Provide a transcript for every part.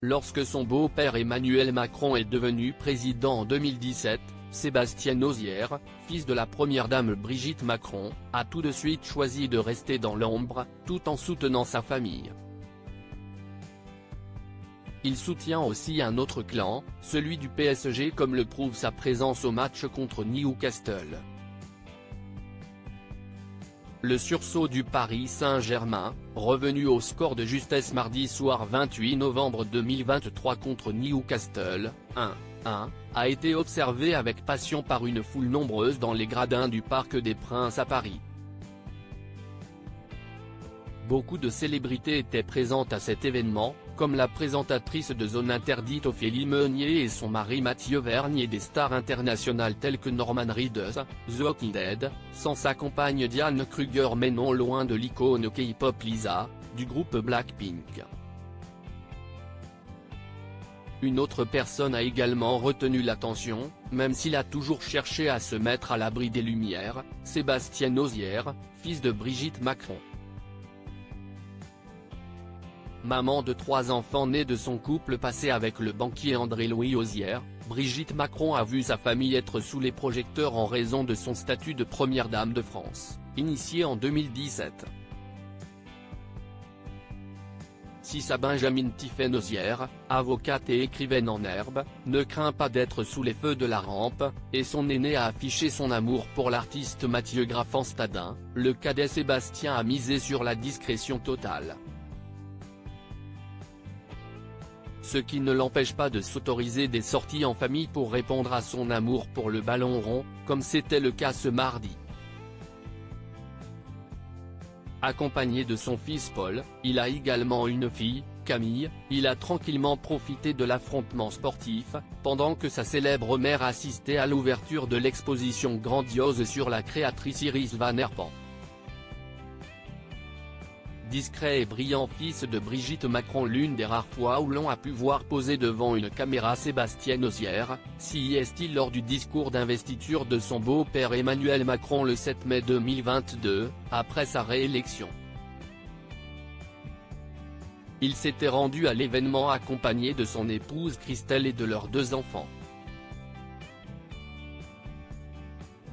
Lorsque son beau-père Emmanuel Macron est devenu président en 2017, Sébastien Nozière, fils de la première dame Brigitte Macron, a tout de suite choisi de rester dans l'ombre, tout en soutenant sa famille. Il soutient aussi un autre clan, celui du PSG, comme le prouve sa présence au match contre Newcastle. Le sursaut du Paris Saint-Germain, revenu au score de justesse mardi soir 28 novembre 2023 contre Newcastle, 1-1, a été observé avec passion par une foule nombreuse dans les gradins du Parc des Princes à Paris. Beaucoup de célébrités étaient présentes à cet événement, comme la présentatrice de Zone Interdite Ophélie Meunier et son mari Mathieu Vergne, et des stars internationales telles que Norman Reedus, The Walking Dead, sans sa compagne Diane Kruger, mais non loin de l'icône K-pop Lisa, du groupe Blackpink. Une autre personne a également retenu l'attention, même s'il a toujours cherché à se mettre à l'abri des lumières, Sébastien Nozière, fils de Brigitte Macron. Maman de 3 enfants nés de son couple passé avec le banquier André-Louis Ozière, Brigitte Macron a vu sa famille être sous les projecteurs en raison de son statut de première dame de France, initié en 2017. Si sa Benjamine Tiphaine Ozière, avocate et écrivaine en herbe, ne craint pas d'être sous les feux de la rampe, et son aîné a affiché son amour pour l'artiste Mathieu Graffenstadin, le cadet Sébastien a misé sur la discrétion totale. Ce qui ne l'empêche pas de s'autoriser des sorties en famille pour répondre à son amour pour le ballon rond, comme c'était le cas ce mardi. Accompagné de son fils Paul, il a également une fille, Camille. Il a tranquillement profité de l'affrontement sportif, pendant que sa célèbre mère assistait à l'ouverture de l'exposition grandiose sur la créatrice Iris Van Herpen. Discret et brillant fils de Brigitte Macron, l'une des rares fois où l'on a pu voir poser devant une caméra Sébastien Nozière, s'y est-il lors du discours d'investiture de son beau-père Emmanuel Macron le 7 mai 2022, après sa réélection. Il s'était rendu à l'événement accompagné de son épouse Christelle et de leurs 2 enfants.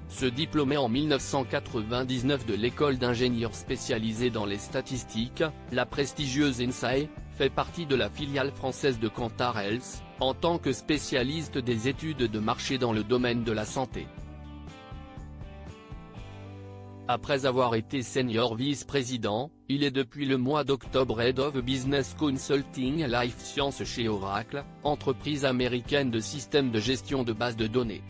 Se diplômée en 1999 de l'école d'ingénieurs spécialisée dans les statistiques, la prestigieuse ENSAE fait partie de la filiale française de Kantar Health, en tant que spécialiste des études de marché dans le domaine de la santé. Après avoir été senior vice-président, il est depuis le mois d'octobre Head of Business Consulting Life Sciences chez Oracle, entreprise américaine de systèmes de gestion de bases de données.